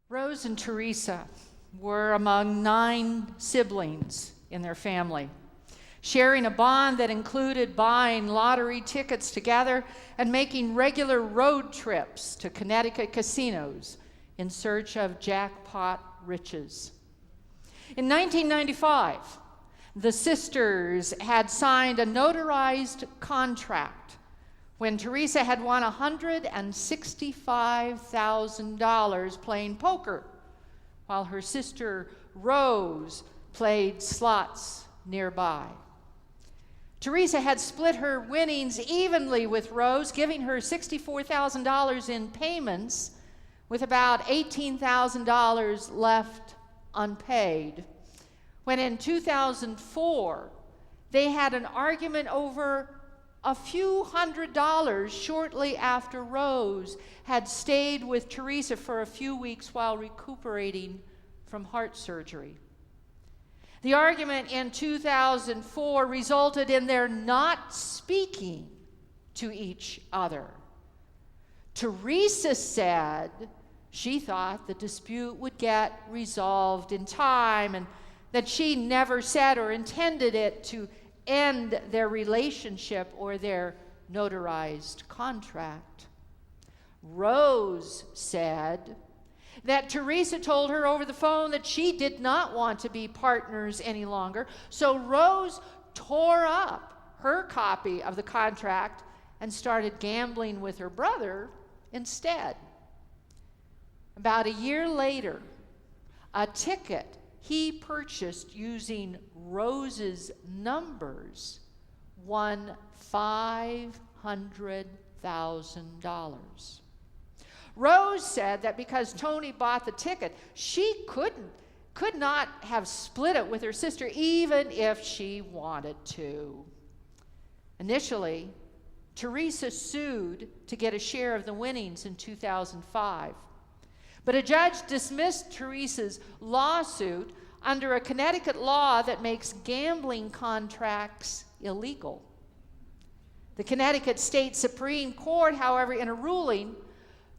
Rose and Teresa were among 9 siblings in their family, sharing a bond that included buying lottery tickets together and making regular road trips to Connecticut casinos in search of jackpot riches. In 1995, the sisters had signed a notarized contract when Teresa had won $165,000 playing poker, while her sister Rose played slots nearby. Teresa had split her winnings evenly with Rose, giving her $64,000 in payments, with about $18,000 left unpaid, when in 2004, they had an argument over a few $100s shortly after Rose had stayed with Teresa for a few weeks while recuperating from heart surgery. The argument in 2004 resulted in their not speaking to each other. Teresa said she thought the dispute would get resolved in time and that she never said or intended it to end their relationship or their notarized contract. Rose said that Teresa told her over the phone that she did not want to be partners any longer, so Rose tore up her copy of the contract and started gambling with her brother instead. About a year later, a ticket he purchased using Rose's numbers won $500,000. Rose said that because Tony bought the ticket, she could not have split it with her sister even if she wanted to. Initially, Teresa sued to get a share of the winnings in 2005. But a judge dismissed Teresa's lawsuit under a Connecticut law that makes gambling contracts illegal. The Connecticut State Supreme Court, however, in a ruling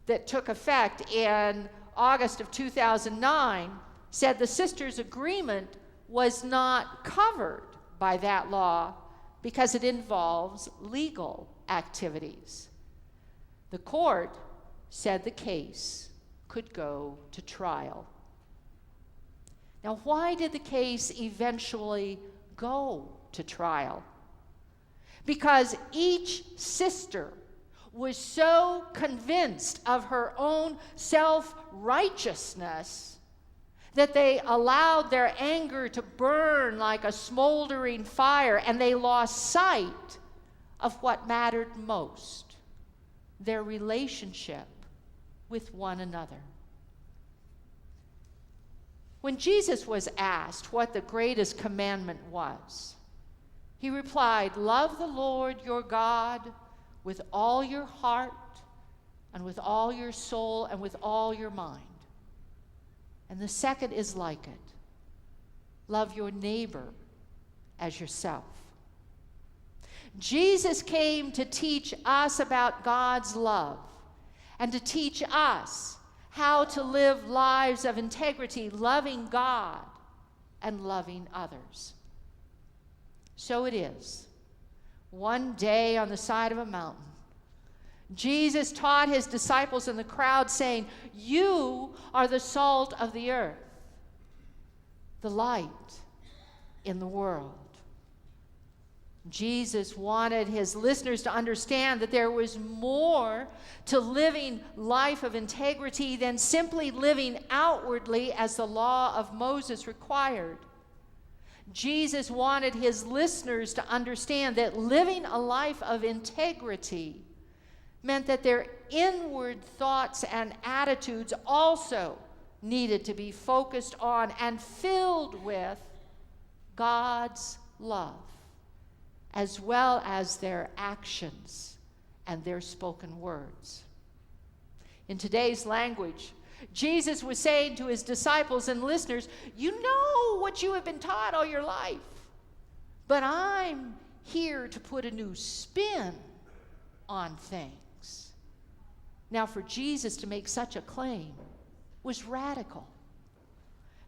that took effect in August of 2009, said the sisters' agreement was not covered by that law because it involves legal activities. The court said the case could go to trial. Now, why did the case eventually go to trial? Because each sister was so convinced of her own self-righteousness that they allowed their anger to burn like a smoldering fire, and they lost sight of what mattered most: their relationship with one another. When Jesus was asked what the greatest commandment was, he replied, "Love the Lord your God with all your heart and with all your soul and with all your mind. And the second is like it. Love your neighbor as yourself." Jesus came to teach us about God's love and to teach us how to live lives of integrity, loving God and loving others. So it is, one day on the side of a mountain, Jesus taught his disciples in the crowd, saying, "You are the salt of the earth, the light in the world." Jesus wanted his listeners to understand that there was more to living life of integrity than simply living outwardly as the law of Moses required. Jesus wanted his listeners to understand that living a life of integrity meant that their inward thoughts and attitudes also needed to be focused on and filled with God's love, as well as their actions and their spoken words. In today's language, Jesus was saying to his disciples and listeners, "You know what you have been taught all your life, but I'm here to put a new spin on things." Now, for Jesus to make such a claim was radical.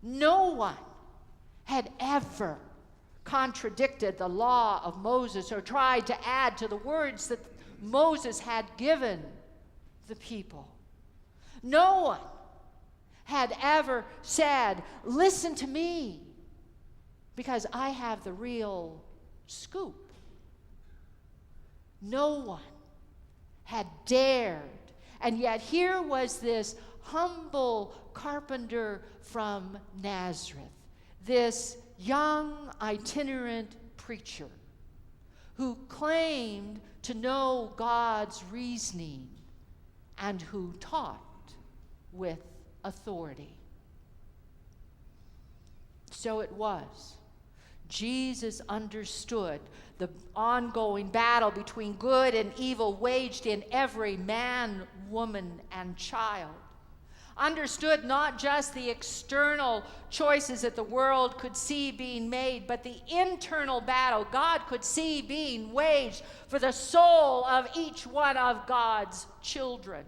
No one had ever contradicted the law of Moses or tried to add to the words that Moses had given the people. No one had ever said, "Listen to me, because I have the real scoop." No one had dared. And yet here was this humble carpenter from Nazareth, this young itinerant preacher who claimed to know God's reasoning and who taught with authority. So it was. Jesus understood the ongoing battle between good and evil waged in every man, woman, and child. Understood not just the external choices that the world could see being made, but the internal battle God could see being waged for the soul of each one of God's children.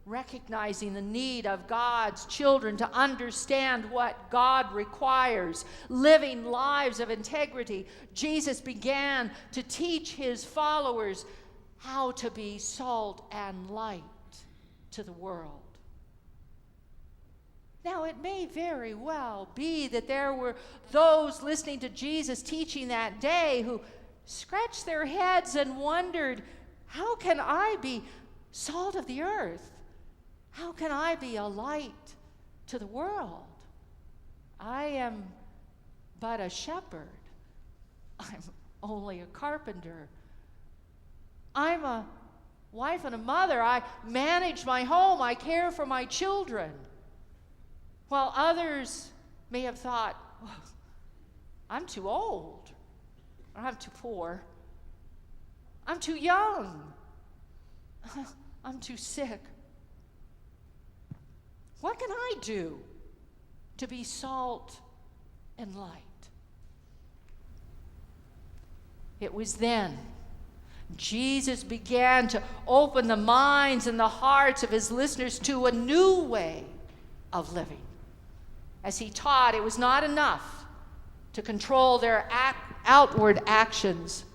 Recognizing the need of God's children to understand what God requires, living lives of integrity, Jesus began to teach his followers how to be salt and light to the world. Now, it may very well be that there were those listening to Jesus teaching that day who scratched their heads and wondered, how can I be salt of the earth? How can I be a light to the world? I am but a shepherd. I'm only a carpenter. I'm a wife and a mother. I manage my home. I care for my children. While others may have thought, well, I'm too old, or I'm too poor, I'm too young, I'm too sick. What can I do to be salt and light? It was then Jesus began to open the minds and the hearts of his listeners to a new way of living. As he taught, it was not enough to control their outward actions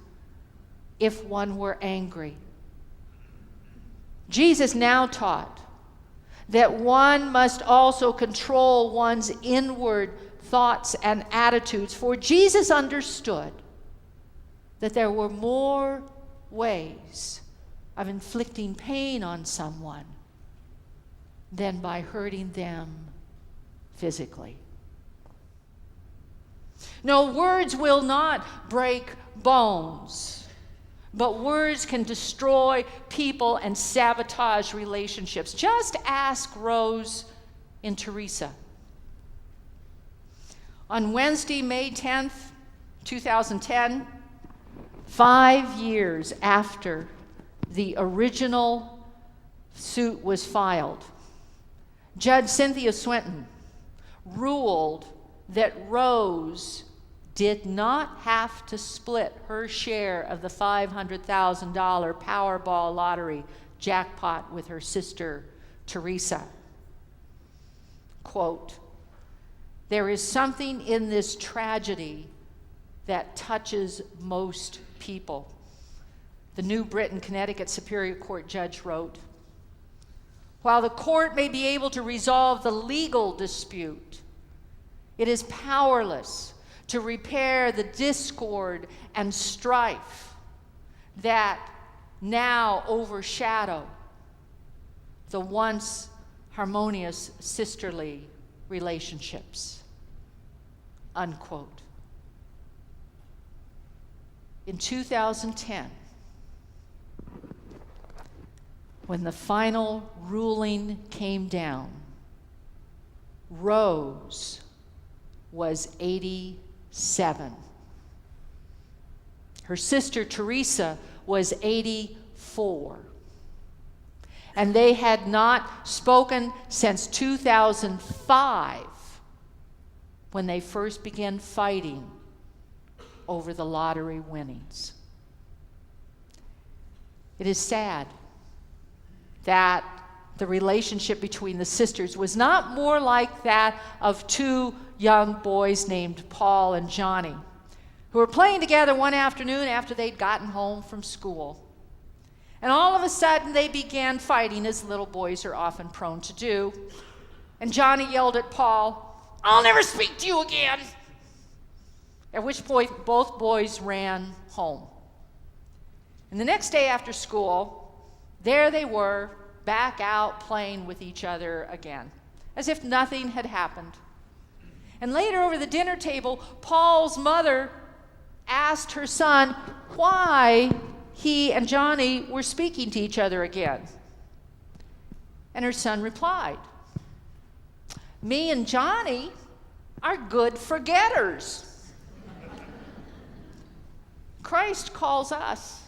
if one were angry. Jesus now taught that one must also control one's inward thoughts and attitudes, for Jesus understood that there were more ways of inflicting pain on someone than by hurting them physically. No, words will not break bones, but words can destroy people and sabotage relationships. Just ask Rose and Teresa. On Wednesday, May 10th, 2010, 5 years after the original suit was filed, Judge Cynthia Swinton ruled that Rose did not have to split her share of the $500,000 Powerball lottery jackpot with her sister, Teresa. Quote, "There is something in this tragedy that touches most people," the New Britain, Connecticut Superior Court judge wrote. While the court may be able to resolve the legal dispute, it is powerless to repair the discord and strife that now overshadow the once harmonious sisterly relationships. Unquote. In 2010, when the final ruling came down, Rose was 87. Her sister Teresa was 84. And they had not spoken since 2005, when they first began fighting over the lottery winnings. It is sad that the relationship between the sisters was not more like that of two young boys named Paul and Johnny, who were playing together one afternoon after they'd gotten home from school. And all of a sudden, they began fighting, as little boys are often prone to do. And Johnny yelled at Paul, "I'll never speak to you again." At which point, both boys ran home. And the next day after school, there they were, back out playing with each other again, as if nothing had happened. And later over the dinner table, Paul's mother asked her son why he and Johnny were speaking to each other again. And her son replied, "Me and Johnny are good forgetters." Christ calls us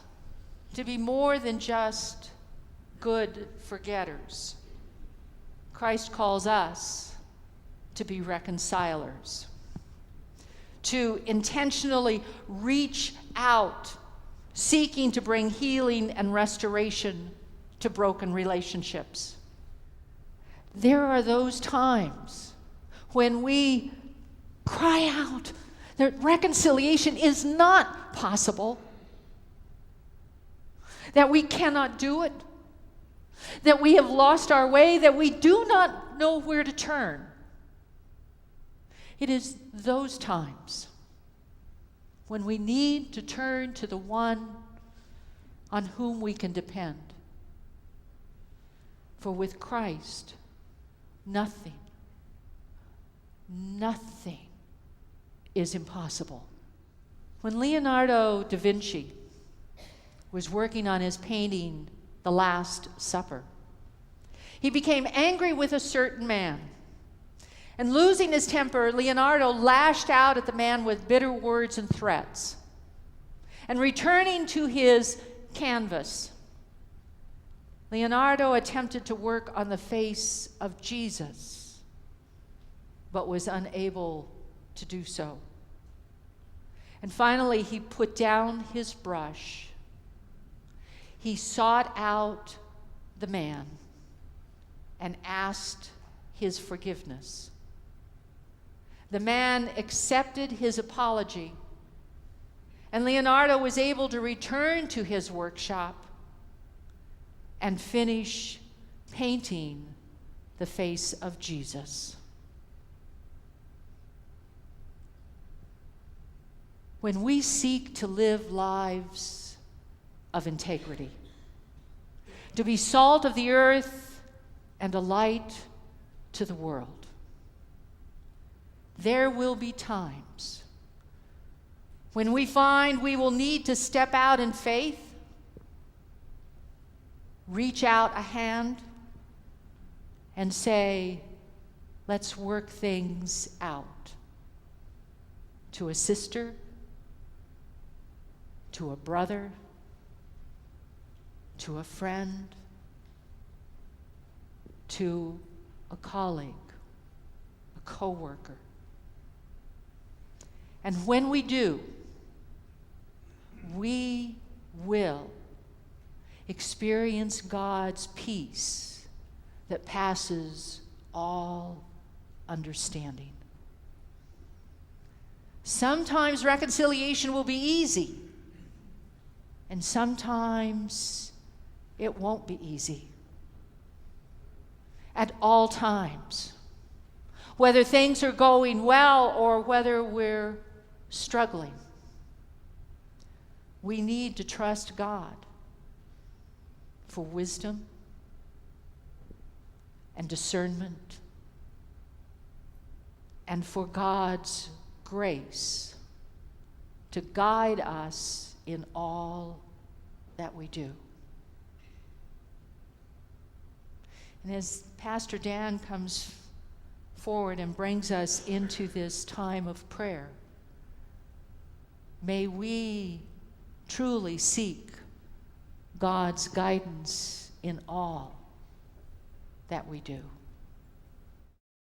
to be more than just good forgetters. Christ calls us to be reconcilers, to intentionally reach out, seeking to bring healing and restoration to broken relationships. There are those times when we cry out that reconciliation is not possible, that we cannot do it, that we have lost our way, that we do not know where to turn. It is those times when we need to turn to the one on whom we can depend. For with Christ, nothing is impossible. When Leonardo da Vinci was working on his painting, The Last Supper, he became angry with a certain man. And losing his temper, Leonardo lashed out at the man with bitter words and threats. And returning to his canvas, Leonardo attempted to work on the face of Jesus, but was unable to do so. And finally, he put down his brush. He sought out the man and asked his forgiveness. The man accepted his apology, and Leonardo was able to return to his workshop and finish painting the face of Jesus. When we seek to live lives of integrity, to be salt of the earth and a light to the world, there will be times when we find we will need to step out in faith, reach out a hand, and say, "Let's work things out," to a sister, to a brother, to a friend, to a colleague, a coworker. And when we do, we will experience God's peace that passes all understanding. Sometimes reconciliation will be easy, and sometimes it won't be easy. At all times, whether things are going well or whether we're struggling, we need to trust God for wisdom and discernment, and for God's grace to guide us in all that we do. And as Pastor Dan comes forward and brings us into this time of prayer, may we truly seek God's guidance in all that we do.